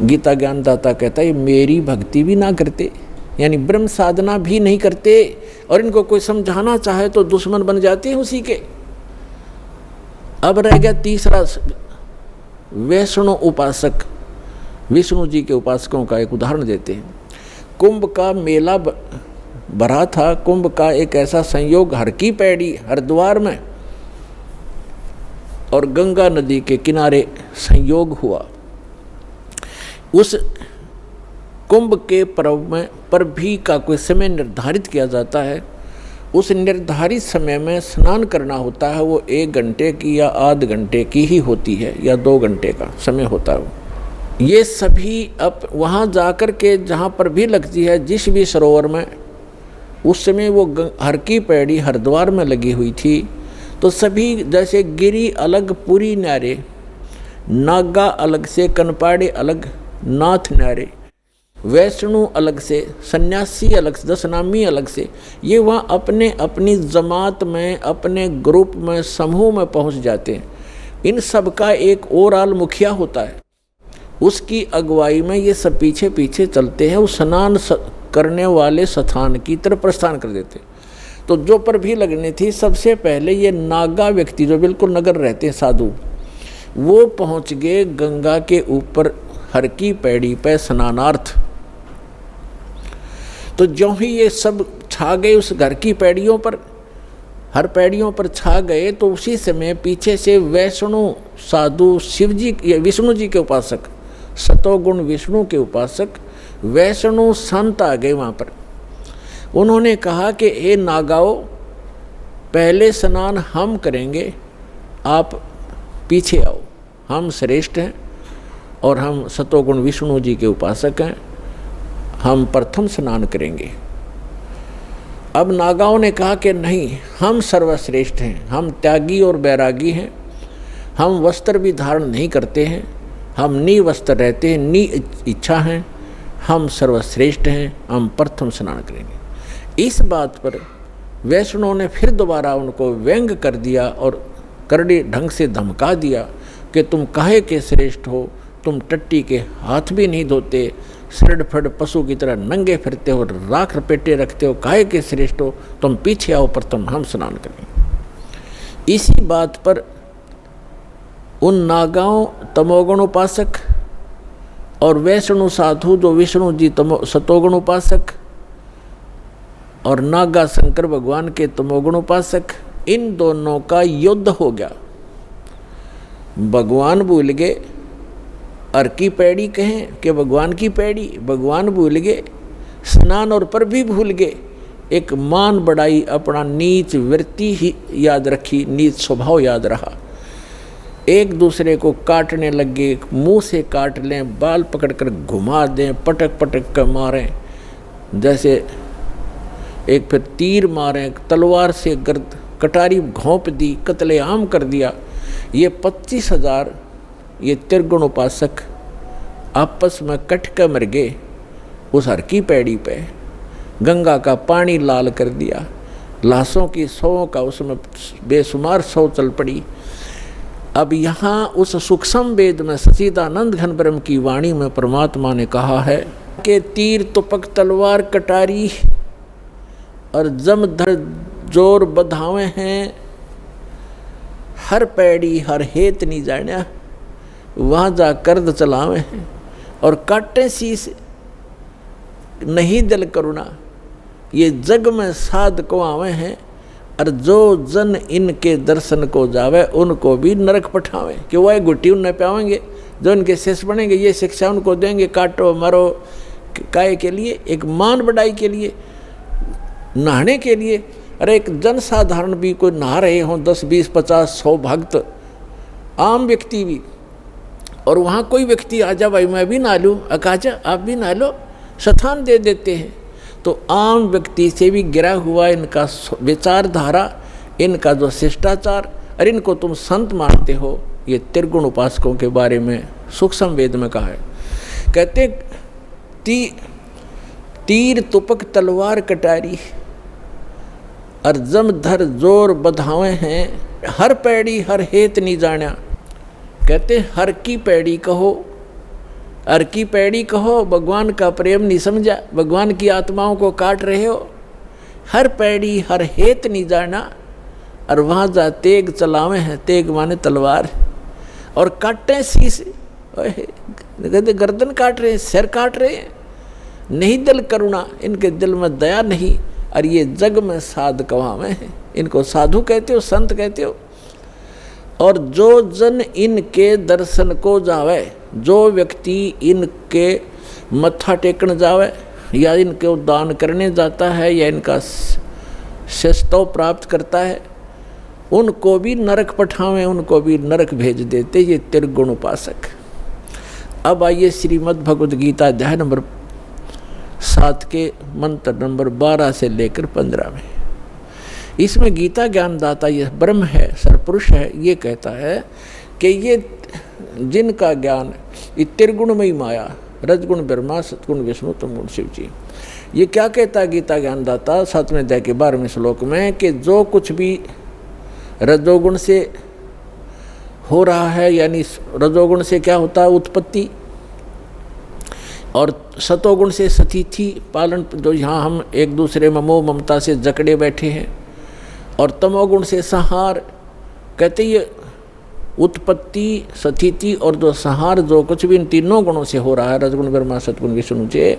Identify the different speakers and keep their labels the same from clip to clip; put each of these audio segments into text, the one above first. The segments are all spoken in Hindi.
Speaker 1: गीता ज्ञानदाता कहता है मेरी भक्ति भी ना करते, यानी ब्रह्म साधना भी नहीं करते, और इनको कोई समझाना चाहे तो दुश्मन बन जाते हैं उसी के। अब रह गया तीसरा, वैष्णव उपासक। विष्णु जी के उपासकों का एक उदाहरण देते हैं। कुंभ का मेला भरा था। कुंभ का एक ऐसा संयोग हर की पैड़ी हरिद्वार में और गंगा नदी के किनारे संयोग हुआ। उस कुंभ के पर्व में पर भी का कोई समय निर्धारित किया जाता है। उस निर्धारित समय में स्नान करना होता है, वो 1 घंटे की या आध घंटे की ही होती है, या 2 घंटे का समय होता है। ये सभी अब वहाँ जाकर के जहाँ पर भी लगती है, जिस भी सरोवर में, उस समय वो हर की पैड़ी हरिद्वार में लगी हुई थी। तो सभी जैसे गिरी अलग पुरी न्यारे, नागा अलग से, कनपाड़े अलग, नाथ न्यारे, वैष्णु अलग से, सन्यासी अलग से, दशनामी अलग से, ये वहाँ अपने अपनी जमात में, अपने ग्रुप में, समूह में पहुँच जाते हैं। इन सब का एक ओवरऑल मुखिया होता है, उसकी अगुवाई में ये सब पीछे पीछे चलते हैं। उस स्नान करने वाले स्थान की तरफ प्रस्थान कर देते। तो जो पर भी लगनी थी, सबसे पहले ये नागा व्यक्ति जो बिल्कुल नगर रहते हैं, साधु, वो पहुँच गए गंगा के ऊपर हर की पैड़ी पे स्नानार्थ। तो जो ही ये सब छा गए उस घर की पैड़ियों पर, हर पैड़ियों पर छा गए, तो उसी समय पीछे से वैष्णु साधु, शिव जी, विष्णु जी के उपासक, सतोगुण विष्णु के उपासक वैष्णु संत आ गए वहाँ पर। उन्होंने कहा कि हे नागाओ, पहले स्नान हम करेंगे, आप पीछे आओ, हम श्रेष्ठ हैं और हम सतोगुण विष्णु जी के उपासक हैं, हम प्रथम स्नान करेंगे। अब नागाओं ने कहा कि नहीं, हम सर्वश्रेष्ठ हैं, हम त्यागी और बैरागी हैं, हम वस्त्र भी धारण नहीं करते हैं, हम निवस्त्र रहते हैं, नि इच्छा हैं, हम सर्वश्रेष्ठ हैं, हम प्रथम स्नान करेंगे। इस बात पर वैष्णव ने फिर दोबारा उनको व्यंग कर दिया और करड़ी ढंग से धमका दिया कि तुम काहे के श्रेष्ठ हो, तुम टट्टी के हाथ भी नहीं धोते, सड़ फड़ पशु की तरह नंगे फिरते हो, राख लपेटे रखते हो, काहे के श्रेष्ठ हो, तुम पीछे आओ, प्रथम हम स्नान करेंगे। इसी बात पर उन नागाओं, तमोगुण उपासक, और वैष्णु साधु जो विष्णु जी सतोगुण उपासक, और नागा शंकर भगवान के तमोगुण उपासक, इन दोनों का युद्ध हो गया। भगवान भूल गए, हर की पैड़ी कहें कि भगवान की पैड़ी, भगवान भूल गए, स्नान और पर भी भूल गए, एक मान बढ़ाई, अपना नीच वृत्ति ही याद रखी, नीच स्वभाव याद रहा। एक दूसरे को काटने लगे, मुंह से काट लें, बाल पकड़कर घुमा दें, पटक पटक कर मारें, जैसे एक फिर तीर मारें, तलवार से गर्द कटारी घोंप दी, कत्लेआम कर दिया। ये 25,000 ये त्रिगुण उपासक आपस में कट कर मर गए उस हर की पैड़ी पे। गंगा का पानी लाल कर दिया, लाशों की सौ का उसमें बेशुमार सौ चल पड़ी। अब यहाँ उस सूक्ष्म वेद में सच्चिदानंद घन ब्रह्म की वाणी में परमात्मा ने कहा है कि तीर तुपक तलवार कटारी और जमधर जोर बधावे हैं, हर पैड़ी हर हेत नहीं जान्या, वहाँ जा कर्द चलावे हैं और काटे शीस नहीं दिल करुणा, ये जग में साध को आवे हैं, और जो जन इनके दर्शन को जावे उनको भी नरक पठावे। कि वह गुट्टी उन पावेंगे, जो इनके शेष बनेंगे ये शिक्षा उनको देंगे, काटो मारो, काय के लिए, एक मान बढ़ाई के लिए, नहाने के लिए। अरे एक जन साधारण भी कोई नहा रहे हों, 10, 20, 50, 100 भक्त, आम व्यक्ति भी, और वहाँ कोई व्यक्ति आजा भाई मैं भी नहा लूँ, अकाजा आप भी नहा लो, स्थान दे देते हैं। तो आम व्यक्ति से भी गिरा हुआ इनका विचारधारा, इनका जो शिष्टाचार, और इनको तुम संत मानते हो, ये त्रिगुण उपासकों के बारे में सूक्ष्म वेद में कहा है। कहते तीर तुपक तलवार कटारी और जमधर जोर बधावे हैं, हर पैड़ी हर हेत नहीं जान्या। कहते हर की पैड़ी कहो अर की पैड़ी कहो, भगवान का प्रेम नहीं समझा, भगवान की आत्माओं को काट रहे हो। हर पैड़ी हर हेत नहीं जाना, और वहाँ जा तेग चलावे हैं, तेग माने तलवार, और काटे शीश, गर्दन काट रहे हैं, सिर काट रहे हैं। नहीं दिल करुणा, इनके दिल में दया नहीं, और ये जग में साध कवावे हैं। इनको साधु कहते हो, संत कहते हो। और जो जन इनके दर्शन को जावे, जो व्यक्ति इनके मत्था टेकन जावे, या इनको दान करने जाता है, या इनका शस्तव प्राप्त करता है, उनको भी नरक पठावे, उनको भी नरक भेज देते ये त्रिगुण उपासक। अब आइए श्रीमद् भगवद गीता अध्याय नंबर 7 के मंत्र नंबर 12 से लेकर 15 में। इसमें गीता ज्ञानदाता ये ब्रह्म है, सरपुरुष है, ये कहता है कि ये जिनका ज्ञान ये त्रिगुणमयी माया, रजगुण ब्रह्मा, सतगुण विष्णु, तमगुण शिव जी, ये क्या कहता है गीता ज्ञानदाता 7वें अध्याय के 12वें श्लोक में कि जो कुछ भी रजोगुण से हो रहा है, यानी रजोगुण से क्या होता है उत्पत्ति, और सतोगुण से स्थिति पालन, जो यहाँ हम एक दूसरे में मोह ममता से जकड़े बैठे हैं, और तमोगुण से संहार, कहते ये उत्पत्ति स्थिति और जो संहार, जो कुछ भी इन तीनों गुणों से हो रहा है, रजगुण ब्रह्मा सतगुण विष्णु से,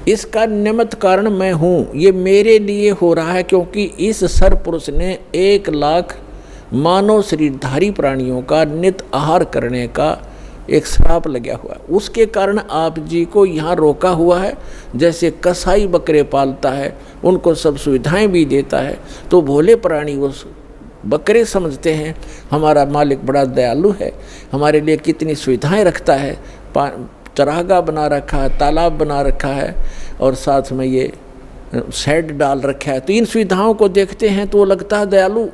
Speaker 1: इसका निमित्त कारण मैं हूँ। ये मेरे लिए हो रहा है, क्योंकि इस सरपुरुष ने 1 लाख मानव शरीरधारी प्राणियों का नित आहार करने का एक श्राप लगा हुआ है। उसके कारण आप जी को यहाँ रोका हुआ है। जैसे कसाई बकरे पालता है, उनको सब सुविधाएं भी देता है, तो भोले प्राणी वो बकरे समझते हैं हमारा मालिक बड़ा दयालु है, हमारे लिए कितनी सुविधाएं रखता है, चरागाह बना रखा है, तालाब बना रखा है, और साथ में ये शेड डाल रखा है। तो इन सुविधाओं को देखते हैं तो वो लगता है दयालु,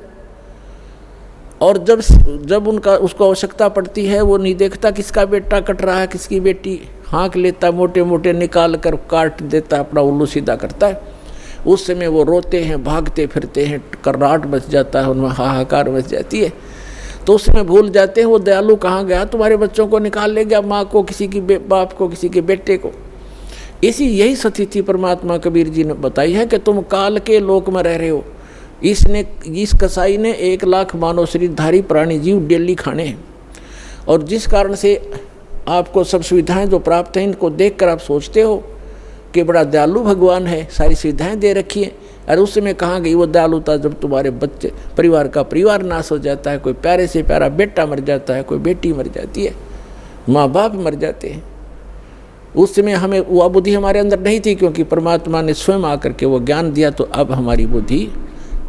Speaker 1: और जब उसको आवश्यकता पड़ती है, वो नहीं देखता किसका बेटा कट रहा है, किसकी बेटी, हाँक लेता, मोटे मोटे निकाल कर काट देता, अपना उल्लू सीधा करता है। उस समय वो रोते हैं, भागते फिरते हैं, कर्राट मच जाता है, उनमें हाहाकार मच जाती है। तो उस समय भूल जाते हैं वो दयालु कहाँ गया, तुम्हारे बच्चों को निकाल ले गया, माँ को, किसी की बाप को, किसी के बेटे को। यही स्थिति परमात्मा कबीर जी ने बताई है कि तुम काल के लोक में रह रहे हो। इस कसाई ने 1 लाख मानव शरीरधारी प्राणी जीव डेली खाने हैं, और जिस कारण से आपको सब सुविधाएं जो प्राप्त हैं, इनको देखकर आप सोचते हो कि बड़ा दयालु भगवान है, सारी सुविधाएं दे रखी हैं। और उस समय कहाँ गई वो दयालुता, जब तुम्हारे बच्चे परिवार का परिवार नाश हो जाता है, कोई प्यारे से प्यारा बेटा मर जाता है, कोई बेटी मर जाती है, माँ बाप मर जाते हैं। उस समय हमें वह बुद्धि हमारे अंदर नहीं थी, क्योंकि परमात्मा ने स्वयं आकर के वो ज्ञान दिया। तो अब हमारी बुद्धि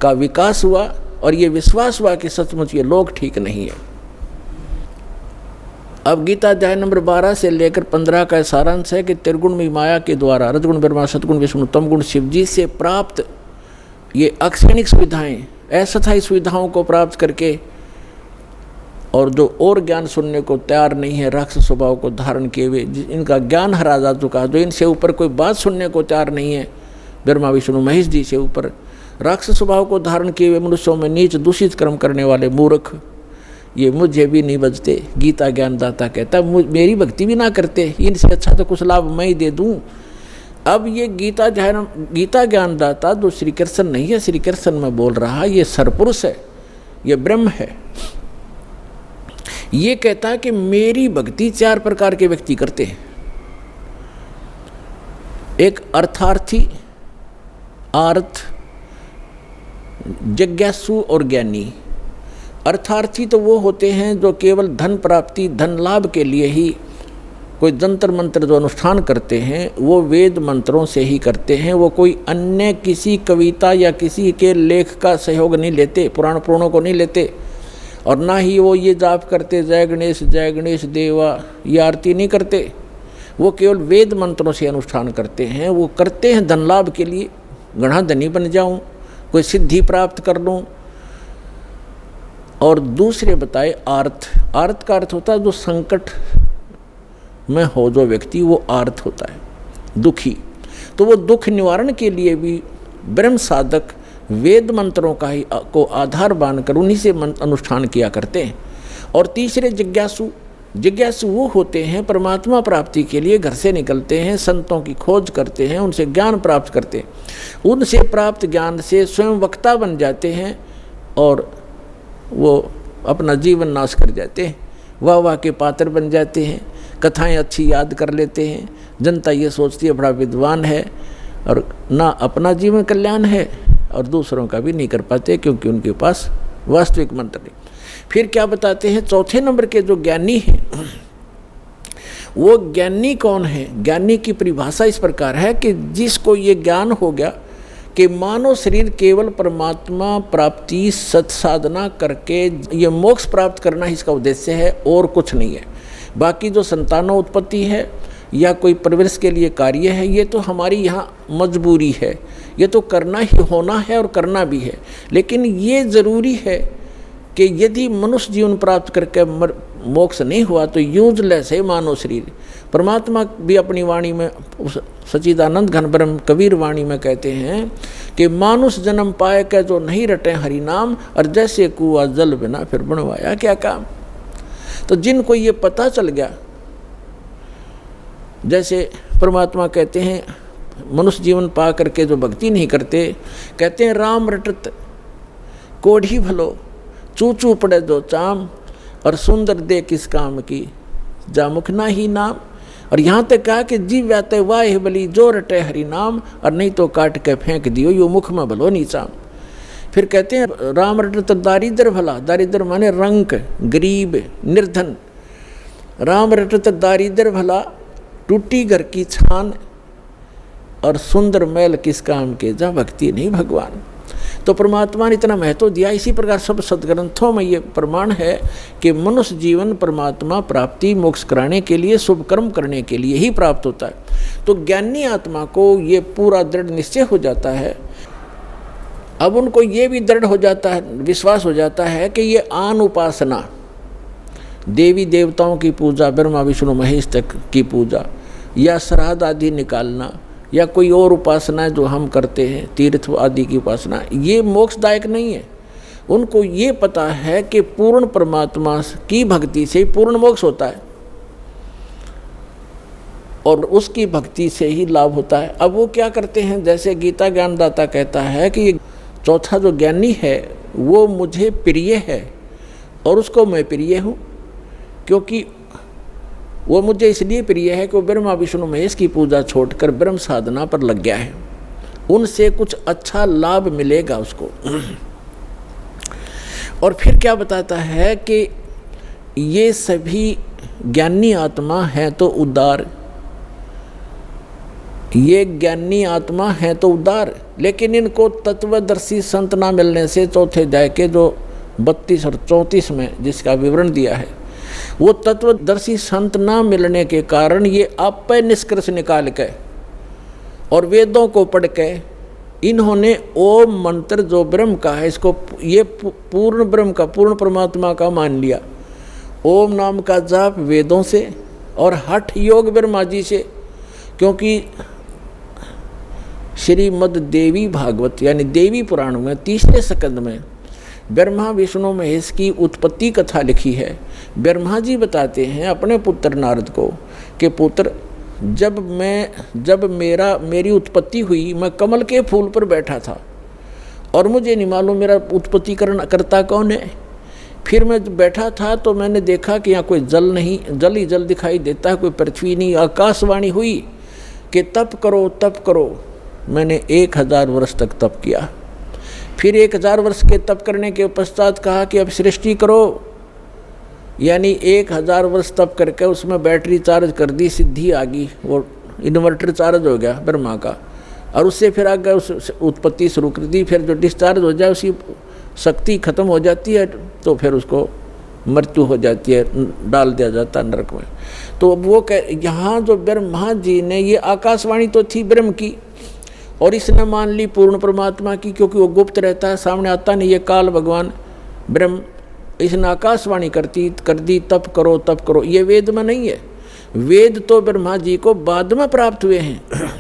Speaker 1: का विकास हुआ, और ये विश्वास हुआ कि सचमुच ये लोग ठीक नहीं है। अब गीता अध्याय नंबर 12 से लेकर 15 का सारांश है कि त्रिगुणमयी माया के द्वारा रजगुण ब्रह्मा सतगुण विष्णु तमगुण शिव जी से प्राप्त ये अक्षणिक सुविधाएं, अस्थायी सुविधाओं को प्राप्त करके, और जो और ज्ञान सुनने को तैयार नहीं है, राक्षस स्वभाव को धारण किए हुए, इनका ज्ञान हरा जा चुका, जो इनसे ऊपर कोई बात सुनने को तैयार नहीं है, ब्रह्मा विष्णु महेश जी से ऊपर राक्षस स्वभाव को धारण किए हुए मनुष्यों में नीच दूषित कर्म करने वाले मूर्ख, ये मुझे भी नहीं बचते। गीता ज्ञानदाता कहता मेरी भक्ति भी ना करते, इनसे अच्छा तो कुछ लाभ मैं ही दे दूं। अब ये गीता ज्ञानदाता जो श्री कृष्ण नहीं है, श्री कृष्ण में बोल रहा, ये सरपुरुष है, ये ब्रह्म है। ये कहता है कि मेरी भक्ति 4 प्रकार के व्यक्ति करते हैं। एक अर्थार्थी, आर्थ, जिज्ञासु और ज्ञानी। अर्थार्थी तो वो होते हैं जो केवल धन प्राप्ति, धन लाभ के लिए ही कोई जंतर मंत्र जो अनुष्ठान करते हैं, वो वेद मंत्रों से ही करते हैं। वो कोई अन्य किसी कविता या किसी के लेख का सहयोग नहीं लेते, पुराण पुराणों को नहीं लेते, और ना ही वो ये जाप करते जय गणेश देवा, ये आरती नहीं करते। वो केवल वेद मंत्रों से अनुष्ठान करते हैं। वो करते हैं धन लाभ के लिए, गणा धनी बन जाऊं, कोई सिद्धि प्राप्त कर लूं। और दूसरे बताए आर्थ का अर्थ होता है जो संकट में हो जो व्यक्ति, वो आर्थ होता है, दुखी। तो वो दुख निवारण के लिए भी ब्रह्म साधक वेद मंत्रों का ही को आधार बांधकर उन्हीं से अनुष्ठान किया करते हैं। और तीसरे जिज्ञासु, जिज्ञासु वो होते हैं परमात्मा प्राप्ति के लिए घर से निकलते हैं, संतों की खोज करते हैं, उनसे ज्ञान प्राप्त करते हैं, उनसे प्राप्त ज्ञान से स्वयं वक्ता बन जाते हैं और वो अपना जीवन नाश कर जाते हैं, वाह वाह के पात्र बन जाते हैं, कथाएं अच्छी याद कर लेते हैं। जनता ये सोचती है बड़ा विद्वान है और ना अपना जीवन कल्याण है और दूसरों का भी नहीं कर पाते, क्योंकि उनके पास वास्तविक मंत्र नहीं। फिर क्या बताते हैं, चौथे नंबर के जो ज्ञानी हैं, वो ज्ञानी कौन है? ज्ञानी की परिभाषा इस प्रकार है कि जिसको ये ज्ञान हो गया कि मानव शरीर केवल परमात्मा प्राप्ति सत्साधना करके ये मोक्ष प्राप्त करना इसका उद्देश्य है और कुछ नहीं है। बाकी जो संतानोत्पत्ति है या कोई परवरिश के लिए कार्य है, ये तो हमारी यहाँ मजबूरी है, ये तो करना ही होना है और करना भी है। लेकिन ये ज़रूरी है कि यदि मनुष्य जीवन प्राप्त करके मोक्ष नहीं हुआ तो यूजलेस है मानव शरीर। परमात्मा भी अपनी वाणी में, उस सच्चिदानंद घन ब्रह्म कबीर वाणी में कहते हैं कि मानुष जन्म पाए के जो नहीं रटे हरि नाम, और जैसे कुआ जल बिना फिर बनवाया क्या काम। तो जिनको ये पता चल गया, जैसे परमात्मा कहते हैं मनुष्य जीवन पा करके जो भक्ति नहीं करते, कहते हैं राम रटत कोढ़ी भलो, चू चू पड़े जो चाम, और सुंदर दे किस काम की जामुख ना ही नाम। और यहाँ तक कहा कि जीव व्याते वाह बली जो रटे हरि नाम, और नहीं तो काट के फेंक दियो यो मुख में भलो नीचाम। फिर कहते हैं राम रटत दारिद्र भला, दारिद्र माने रंक, गरीब, निर्धन। राम रटत दारिद्र भला, टूटी घर की छान, और सुंदर मैल किस काम के जा भक्ति नहीं भगवान। तो परमात्मा ने इतना महत्व दिया। इसी प्रकार सब सदग्रंथों में ये प्रमाण है कि मनुष्य जीवन परमात्मा प्राप्ति मोक्ष कराने के लिए, शुभ कर्म करने के लिए ही प्राप्त होता है। तो ज्ञानी आत्मा को ये पूरा दृढ़ निश्चय हो जाता है। अब उनको ये भी दृढ़ हो जाता है, विश्वास हो जाता है कि ये आन उपासना, देवी देवताओं की पूजा, ब्रह्मा विष्णु महेश तक की पूजा, या श्राद्ध आदि निकालना, या कोई और उपासना जो हम करते हैं, तीर्थ आदि की उपासना, ये मोक्षदायक नहीं है। उनको ये पता है कि पूर्ण परमात्मा की भक्ति से पूर्ण मोक्ष होता है और उसकी भक्ति से ही लाभ होता है। अब वो क्या करते हैं, जैसे गीता ज्ञानदाता कहता है कि ये चौथा जो ज्ञानी है वो मुझे प्रिय है और उसको मैं प्रिय हूँ, क्योंकि वो मुझे इसलिए प्रिय है कि वो ब्रह्मा विष्णु महेश की पूजा छोड़कर ब्रह्म साधना पर लग गया है, उनसे कुछ अच्छा लाभ मिलेगा उसको। और फिर क्या बताता है कि ये सभी ज्ञानी आत्मा हैं तो उदार, ये ज्ञानी आत्मा हैं तो उदार, लेकिन इनको तत्वदर्शी संत ना मिलने से चौथे अध्याय के जो 32 और 34 में जिसका विवरण दिया है, वो तत्वदर्शी संत ना मिलने के कारण ये आप निष्कर्ष निकाल के और वेदों को पढ़ के इन्होंने ओम मंत्र जो ब्रह्म का है, इसको ये पूर्ण ब्रह्म का, पूर्ण परमात्मा का मान लिया। ओम नाम का जाप वेदों से और हठ योग ब्रह्मा जी से, क्योंकि श्रीमद् देवी भागवत यानी देवी पुराण में 30वें स्कंद में ब्रह्मा विष्णु महेश की उत्पत्ति कथा लिखी है। ब्रह्मा जी बताते हैं अपने पुत्र नारद को कि पुत्र, जब मेरी उत्पत्ति हुई, मैं कमल के फूल पर बैठा था और मुझे नहीं मालूम मेरा उत्पत्ति करता कौन है। फिर मैं बैठा था तो मैंने देखा कि यहाँ कोई जल नहीं, जल ही जल दिखाई देता है, कोई पृथ्वी नहीं। आकाशवाणी हुई कि तप करो तप करो। मैंने 1000 वर्ष तक तप किया। फिर 1000 वर्ष के तप करने के पश्चात कहा कि अब सृष्टि करो, यानी 1000 वर्ष तप करके उसमें बैटरी चार्ज कर दी, सिद्धि आ गई, वो इन्वर्टर चार्ज हो गया ब्रह्मा का, और उससे फिर आगे उस उत्पत्ति शुरू कर दी। फिर जो डिस्चार्ज हो जाए उसी शक्ति खत्म हो जाती है तो फिर उसको मृत्यु हो जाती है, डाल दिया जाता है नरक में। तो वो यहाँ जो ब्रह्मा जी ने, ये आकाशवाणी तो थी ब्रह्म की और इसने मान ली पूर्ण परमात्मा की, क्योंकि वो गुप्त रहता है, सामने आता नहीं। ये काल भगवान ब्रह्म, इसने आकाशवाणी कर दी तप करो तप करो। ये वेद में नहीं है, वेद तो ब्रह्मा जी को बाद में प्राप्त हुए हैं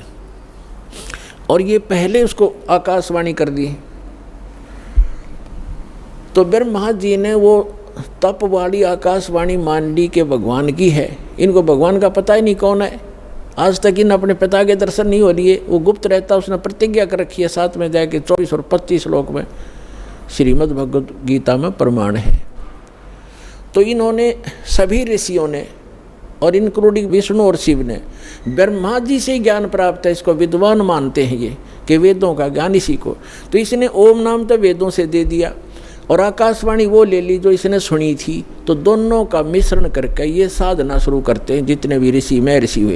Speaker 1: और ये पहले उसको आकाशवाणी कर दी। तो ब्रह्मा जी ने वो तप वाली आकाशवाणी मान ली के भगवान की है। इनको भगवान का पता ही नहीं कौन है। आज तक इन अपने पिता के दर्शन नहीं हो लिए। वो गुप्त रहता, उसने प्रतिज्ञा कर रखी है साथ में जाके 24 और 25 श्लोक में श्रीमद् भगवद गीता में प्रमाण है। तो इन्होंने सभी ऋषियों ने और इंक्लूडिंग विष्णु और शिव ने ब्रह्मा जी से ज्ञान प्राप्त है। इसको विद्वान मानते हैं ये कि वेदों का ज्ञान इसी को। तो इसने ओम नाम तो वेदों से दे दिया और आकाशवाणी वो ले ली जो इसने सुनी थी। तो दोनों का मिश्रण करके ये साधना शुरू करते हैं जितने भी ऋषि महर्षि हुए।